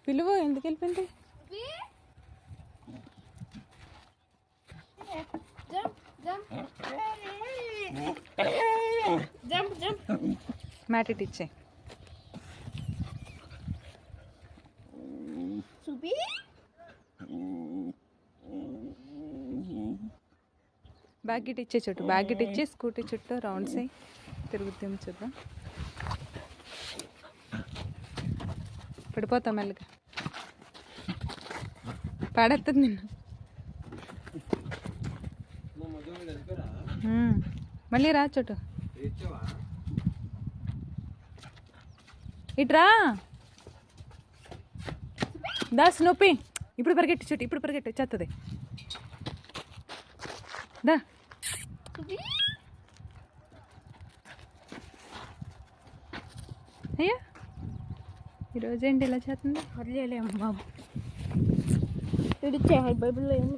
పిలువు, ఎందుకు వెళ్ళిపోయింది? మ్యాట్ ఇటు ఇచ్చే. బ్యాగ్ ఇటు ఇచ్చే చుట్టూ, బ్యాగ్ ఇటు ఇచ్చి స్కూటీ చుట్టూ రౌండ్స్ అయ్యి తిరుగుతుంది. చూద్దాం. పడిపోతాం మెల్లగా, పడేస్తుంది నిన్ను. మళ్ళీ రా చోటు, ఇట్రా. దాస్ నొప్పి. ఇప్పుడు పరిగెట్టు చుట్టూ, ఇప్పుడు పరిగెట్టు, వచ్చేస్తుంది. దా. అయ్యా, ఈరోజు ఏంటి ఇలా చేస్తుంది? వదిలేలేము బాబు, ఇడిచే బైబిల్లో ఏమి